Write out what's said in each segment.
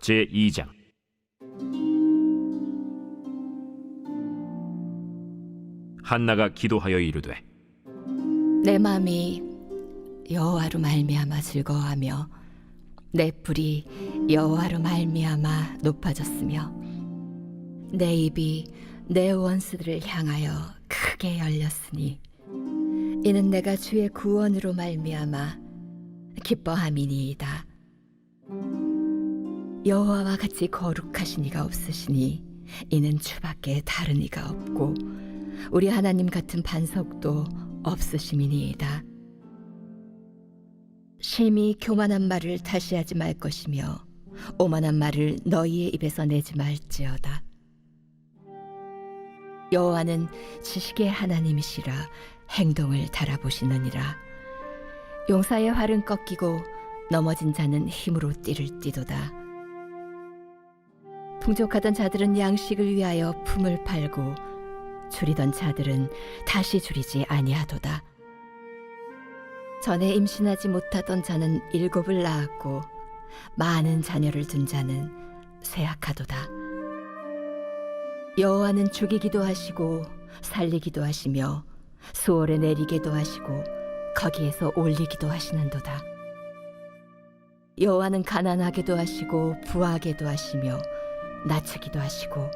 제2장. 한나가 기도하여 이르되, 내 마음이 여호와로 말미암아 즐거워하며 내 뿔이 여호와로 말미암아 높아졌으며 내 입이 내 원수들을 향하여 크게 열렸으니 이는 내가 주의 구원으로 말미암아 기뻐함이니이다. 여호와와 같이 거룩하신 이가 없으시니 이는 주밖에 다른 이가 없고 우리 하나님 같은 반석도 없으심이니이다. 심히 교만한 말을 다시 하지 말 것이며 오만한 말을 너희의 입에서 내지 말지어다. 여호와는 지식의 하나님이시라 행동을 달아보시느니라. 용사의 활은 꺾이고 넘어진 자는 힘으로 띠를 띠도다. 풍족하던 자들은 양식을 위하여 품을 팔고 줄이던 자들은 다시 줄이지 아니하도다. 전에 임신하지 못하던 자는 7을 낳았고 많은 자녀를 둔 자는 쇠약하도다. 여호와는 죽이기도 하시고 살리기도 하시며 수월에 내리기도 하시고 거기에서 올리기도 하시는도다. 여호와는 가난하게도 하시고 부하게도 하시며 낮추기도 하시고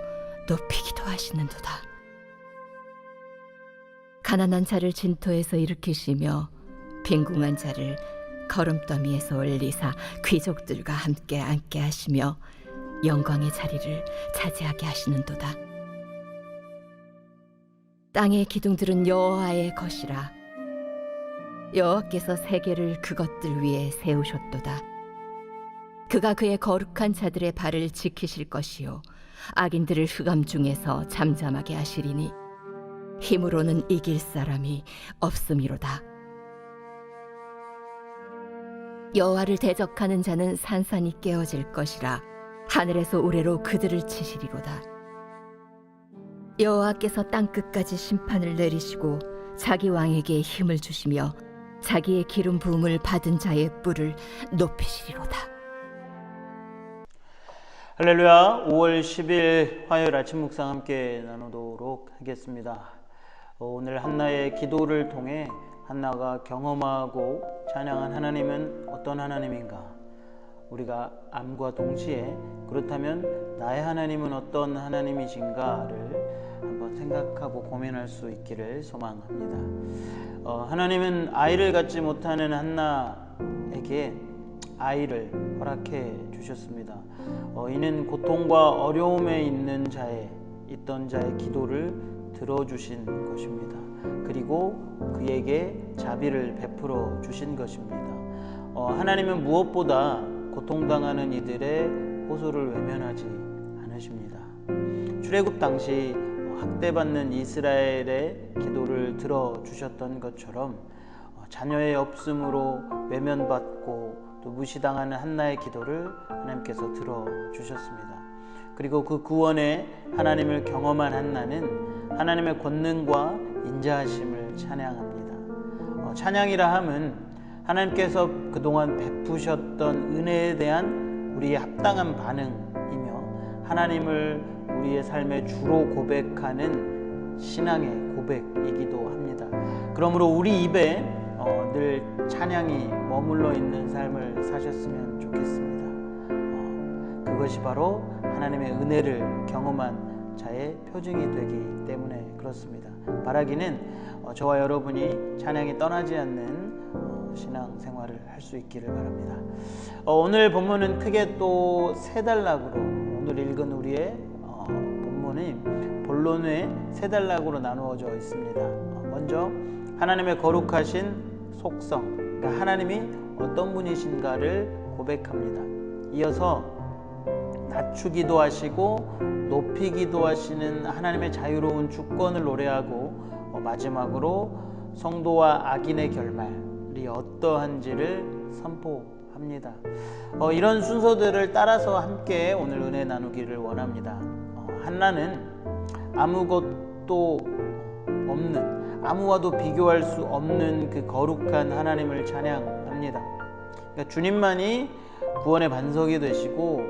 높이기도 하시는도다. 가난한 자를 진토에서 일으키시며 빈궁한 자를 거름더미에서 올리사 귀족들과 함께 앉게 하시며 영광의 자리를 차지하게 하시는도다. 땅의 기둥들은 여호와의 것이라. 여호와께서 세계를 그것들 위에 세우셨도다. 그가 그의 거룩한 자들의 발을 지키실 것이요 악인들을 흑암 중에서 잠잠하게 하시리니 힘으로는 이길 사람이 없음이로다. 여호와를 대적하는 자는 산산이 깨어질 것이라. 하늘에서 우레로 그들을 치시리로다. 여호와께서 땅끝까지 심판을 내리시고 자기 왕에게 힘을 주시며 자기의 기름 부음을 받은 자의 뿔을 높이시리로다. 할렐루야. 5월 10일 화요일 아침 묵상 함께 나누도록 하겠습니다. 오늘 한나의 기도를 통해 한나가 경험하고 찬양한 하나님은 어떤 하나님인가? 우리가 암과 동시에 그렇다면 나의 하나님은 어떤 하나님이신가를 한번 생각하고 고민할 수 있기를 소망합니다. 하나님은 아이를 갖지 못하는 한나에게 아이를 허락해 주셨습니다. 이는 고통과 어려움에 있던 자의 기도를 들어주신 것입니다. 그리고 그에게 자비를 베풀어 주신 것입니다. 하나님은 무엇보다 고통당하는 이들의 호소를 외면하지 않으십니다. 출애굽 당시 학대받는 이스라엘의 기도를 들어주셨던 것처럼 자녀의 없음으로 외면받고 또 무시당하는 한나의 기도를 하나님께서 들어주셨습니다. 그리고 그 구원에 하나님을 경험한 한나는 하나님의 권능과 인자하심을 찬양합니다. 찬양이라 함은 하나님께서 그동안 베푸셨던 은혜에 대한 우리의 합당한 반응이며 하나님을 우리의 삶의 주로 고백하는 신앙의 고백이기도 합니다. 그러므로 우리 입에 늘 찬양이 머물러 있는 삶을 사셨으면 좋겠습니다. 그것이 바로 하나님의 은혜를 경험한 자의 표징이 되기 때문에 그렇습니다. 바라기는 저와 여러분이 찬양이 떠나지 않는 신앙생활을 할 수 있기를 바랍니다. 오늘 본문은 크게 또 세 단락으로 오늘 읽은 우리의 본문이 본론의 세 단락으로 나누어져 있습니다. 먼저 하나님의 거룩하신 속성, 그러니까 하나님이 어떤 분이신가를 고백합니다. 이어서 낮추기도 하시고 높이기도 하시는 하나님의 자유로운 주권을 노래하고 마지막으로 성도와 악인의 결말이 어떠한지를 선포합니다. 이런 순서들을 따라서 함께 오늘 은혜 나누기를 원합니다. 한나는 아무것도 없는, 아무와도 비교할 수 없는 그 거룩한 하나님을 찬양합니다. 그러니까 주님만이 구원의 반석이 되시고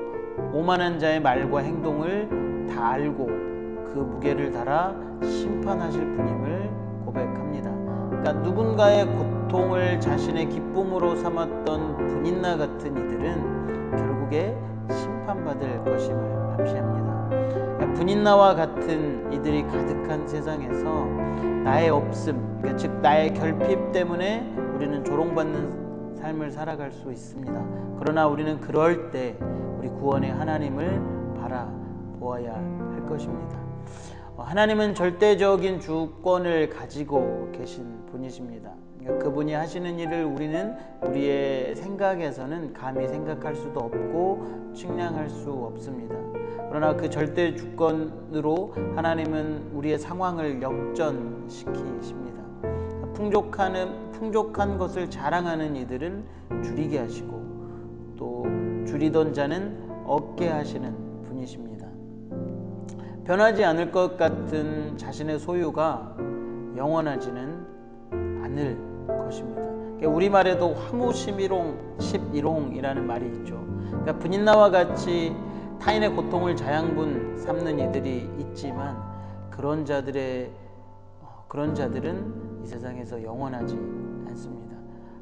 오만한 자의 말과 행동을 다 알고 그 무게를 달아 심판하실 분임을 고백합니다. 그러니까 누군가의 고통을 자신의 기쁨으로 삼았던 분인나 같은 이들은 결국에 심판받을 것임을 암시합니다. 그러니까 분인나와 같은 이들이 가득한 세상에서 나의 없음, 그러니까 즉 나의 결핍 때문에 우리는 조롱받는 삶을 살아갈 수 있습니다. 그러나 우리는 그럴 때 우리 구원의 하나님을 바라보아야 할 것입니다. 하나님은 절대적인 주권을 가지고 계신 분이십니다. 그러니까 그분이 하시는 일을 우리는 우리의 생각에서는 감히 생각할 수도 없고 측량할 수 없습니다. 그러나 그 절대 주권으로 하나님은 우리의 상황을 역전시키십니다. 풍족한 것을 자랑하는 이들은 줄이게 하시고 또 줄이던 자는 얻게 하시는 분이십니다. 변하지 않을 것 같은 자신의 소유가 영원하지는 않을 것입니다. 우리말에도 화무십일홍이라는 말이 있죠. 그러니까 분인나와 같이 타인의 고통을 자양분 삼는 이들이 있지만 그런 자들은 이 세상에서 영원하지 않습니다.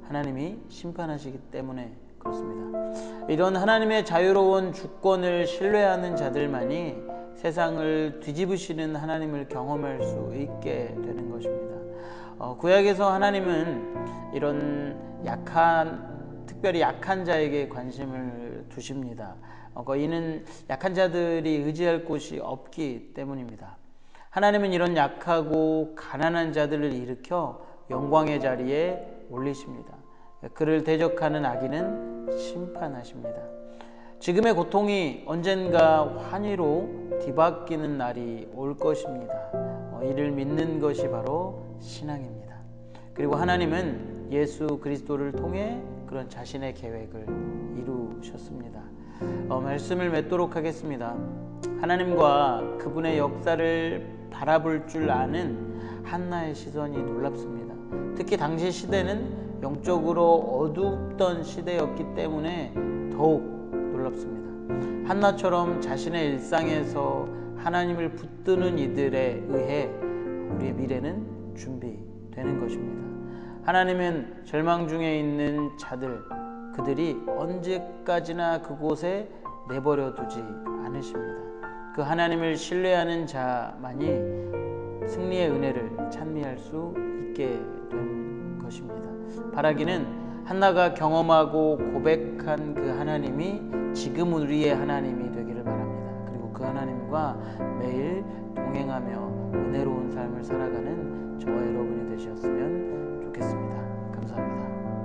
하나님이 심판하시기 때문에 그렇습니다. 이런 하나님의 자유로운 주권을 신뢰하는 자들만이 세상을 뒤집으시는 하나님을 경험할 수 있게 되는 것입니다. 구약에서 하나님은 이런 특별히 약한 자에게 관심을 두십니다. 이는 약한 자들이 의지할 곳이 없기 때문입니다. 하나님은 이런 약하고 가난한 자들을 일으켜 영광의 자리에 올리십니다. 그를 대적하는 악인은 심판하십니다. 지금의 고통이 언젠가 환희로 뒤바뀌는 날이 올 것입니다. 이를 믿는 것이 바로 신앙입니다. 그리고 하나님은 예수 그리스도를 통해 그런 자신의 계획을 이루셨습니다. 말씀을 맺도록 하겠습니다. 하나님과 그분의 역사를 바라볼 줄 아는 한나의 시선이 놀랍습니다. 특히 당시 시대는 영적으로 어둡던 시대였기 때문에 더욱 놀랍습니다. 한나처럼 자신의 일상에서 하나님을 붙드는 이들에 의해 우리의 미래는 준비되는 것입니다. 하나님은 절망 중에 있는 그들이 언제까지나 그곳에 내버려 두지 않으십니다. 그 하나님을 신뢰하는 자만이 승리의 은혜를 찬미할 수 있게 된 것입니다. 바라기는 한나가 경험하고 고백한 그 하나님이 지금 우리의 하나님이 되기를 바랍니다. 그리고 그 하나님과 매일 동행하며 은혜로운 삶을 살아가는 저와 여러분이 되셨으면 좋겠습니다. 감사합니다.